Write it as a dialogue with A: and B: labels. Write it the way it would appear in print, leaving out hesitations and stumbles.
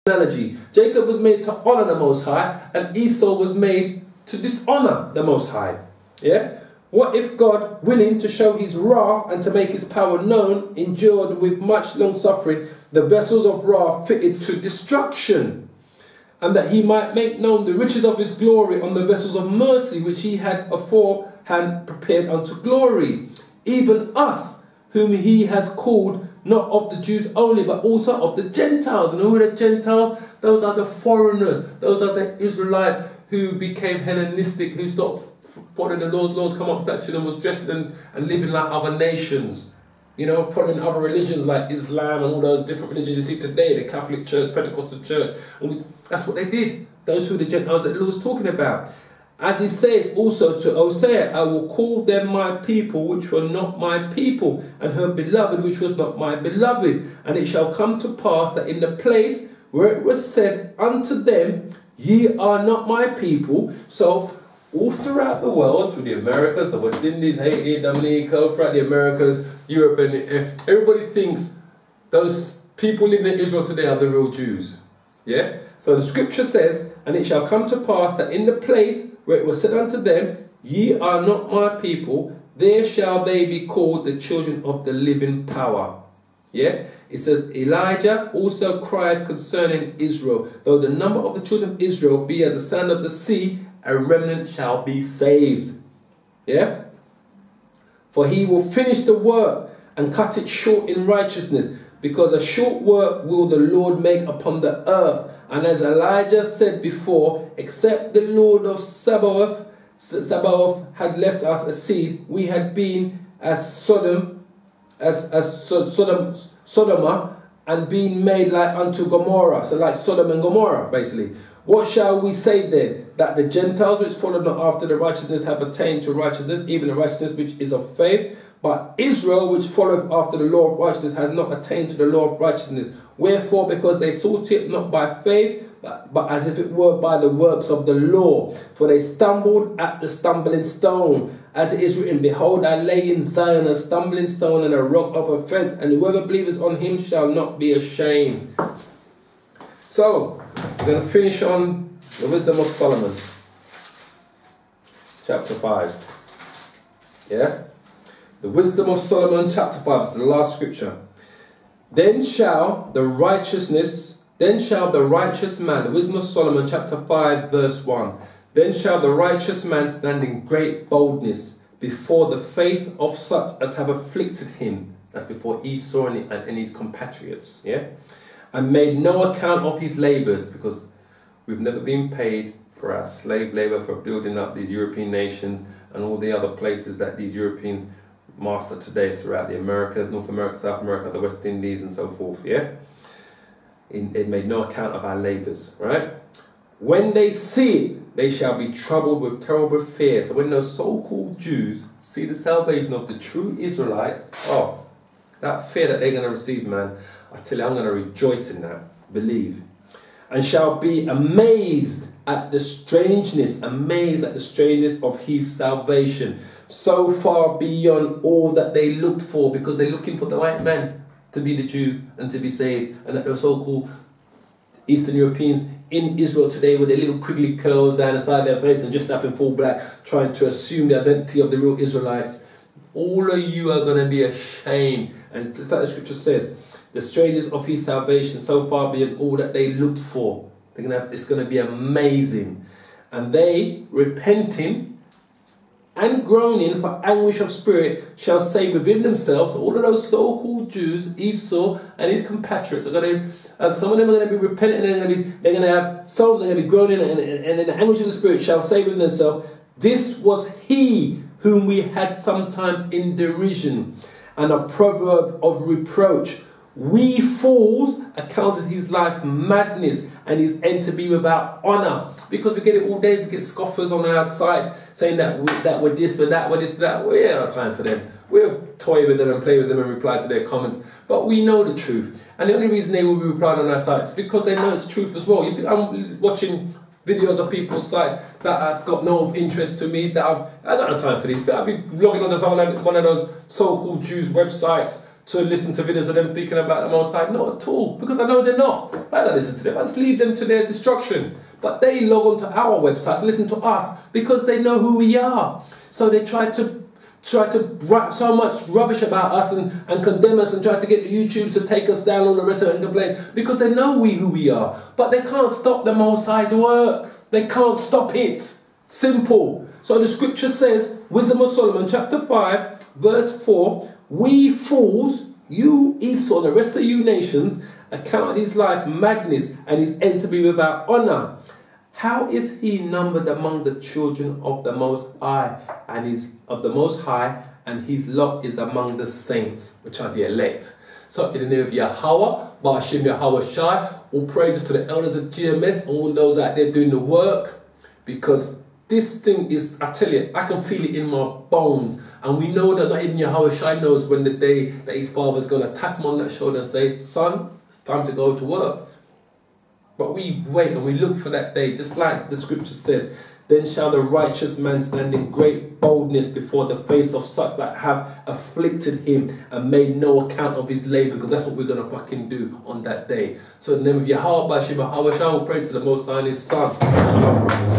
A: analogy. Jacob was made to honor the Most High, and Esau was made to dishonor the Most High. Yeah? What if God, willing to show his wrath and to make his power known, endured with much long suffering the vessels of wrath fitted to destruction, and that he might make known the riches of his glory on the vessels of mercy which he had aforehand prepared unto glory, even us, whom he has called, not of the Jews only, but also of the Gentiles. And who are the Gentiles? Those are the foreigners. Those are the Israelites who became Hellenistic, who stopped following the Lord's command statute and was dressed and living like other nations. You know, following other religions like Islam and all those different religions you see today, the Catholic Church, Pentecostal Church. And that's what they did. Those who are the Gentiles that the Lord's talking about. As he says also to Hosea, I will call them my people, which were not my people, and her beloved, which was not my beloved. And it shall come to pass that in the place where it was said unto them, ye are not my people. So all throughout the world, through the Americas, the West Indies, Haiti, Dominica, throughout the Americas, Europe, and everybody thinks those people living in Israel today are the real Jews. Yeah? So the scripture says, and it shall come to pass that in the place where it was said unto them, ye are not my people, there shall they be called the children of the living power. Yeah? It says, Elijah also cried concerning Israel, though the number of the children of Israel be as the sand of the sea, a remnant shall be saved. Yeah? For he will finish the work and cut it short in righteousness, because a short work will the Lord make upon the earth. And as Elijah said before, except the Lord of Sabaoth had left us a seed, we had been as Sodom, Sodoma, and been made like unto Gomorrah. So like Sodom and Gomorrah, basically. What shall we say then? That the Gentiles which followed not after the righteousness have attained to righteousness, even the righteousness which is of faith. But Israel, which followed after the law of righteousness, has not attained to the law of righteousness. Wherefore, because they sought it not by faith, but as if it were by the works of the law. For they stumbled at the stumbling stone. As it is written, behold, I lay in Zion a stumbling stone and a rock of offense, and whoever believes on him shall not be ashamed. So, we're going to finish on the wisdom of Solomon. Chapter 5. Yeah? The wisdom of Solomon, chapter 5. This is the last scripture. Then shall the righteous man, the wisdom of Solomon, chapter 5, verse 1. Then shall the righteous man stand in great boldness before the face of such as have afflicted him. That's before Esau and his compatriots. Yeah? And made no account of his labours, because we've never been paid for our slave labour for building up these European nations and all the other places that these Europeans master today throughout the Americas, North America, South America, the West Indies and so forth. Yeah? It made no account of our labours, right? When they see it, they shall be troubled with terrible fear. So when those so-called Jews see the salvation of the true Israelites, oh, that fear that they're going to receive, man, I tell you, I'm going to rejoice in that. Believe. And shall be amazed at the strangeness of his salvation, so far beyond all that they looked for, because they're looking for the white man to be the Jew and to be saved, and that the so-called Eastern Europeans in Israel today with their little quiggly curls down the side of their face and just up in full black, trying to assume the identity of the real Israelites. All of you are going to be ashamed. And it's like the scripture says, the strangers of his salvation, so far beyond all that they looked for. It's going to be amazing. And they, repenting and groaning for anguish of spirit, shall say within themselves, all of those so-called Jews, Esau and his compatriots, are going to, some of them are going to be repentant, and they're going to have, some they're going to be groaning, and in the anguish of the spirit shall say within themselves, this was he whom we had sometimes in derision, and a proverb of reproach. We fools accounted his life madness, and his end to be without honour. Because we get it all day, we get scoffers on our sites saying that we're this, we're that, we're this, that. We ain't got time for them. We'll toy with them and play with them and reply to their comments. But we know the truth. And the only reason they will be replying on our sites is because they know it's truth as well. I'm watching videos of people's sites that have got no interest to me, I don't have time for this. I'll be logging onto one of those so-called Jews websites to listen to videos of them speaking about the Most High? Not at all, because I know they're not. I don't listen to them. I just leave them to their destruction. But they log on to our websites and listen to us because they know who we are. So they try to write so much rubbish about us and condemn us and try to get the YouTubes to take us down on the rest of it and complain because they know who we are. But they can't stop the Most High's work. They can't stop it. Simple. So the scripture says, Wisdom of Solomon, chapter 5, verse 4, we fools, you Esau and the rest of you nations, account his life madness and his end to be without honour. How is he numbered among the children of the Most High and his lot is among the saints, which are the elect. So in the name of Yahweh, Ba'ashim Yahweh Shai, all praises to the elders of GMS and all those out there doing the work, because this thing is, I tell you, I can feel it in my bones. And we know that not even Yahweh Shai knows when the day that his father's going to tap him on that shoulder and say, son, it's time to go to work. But we wait and we look for that day, just like the scripture says, then shall the righteous man stand in great boldness before the face of such that have afflicted him and made no account of his labour, because that's what we're going to fucking do on that day. So in the name of Yahweh, Ba'ashim Yahweh Shai, praise to the Most High and his Son. Shalom, brothers.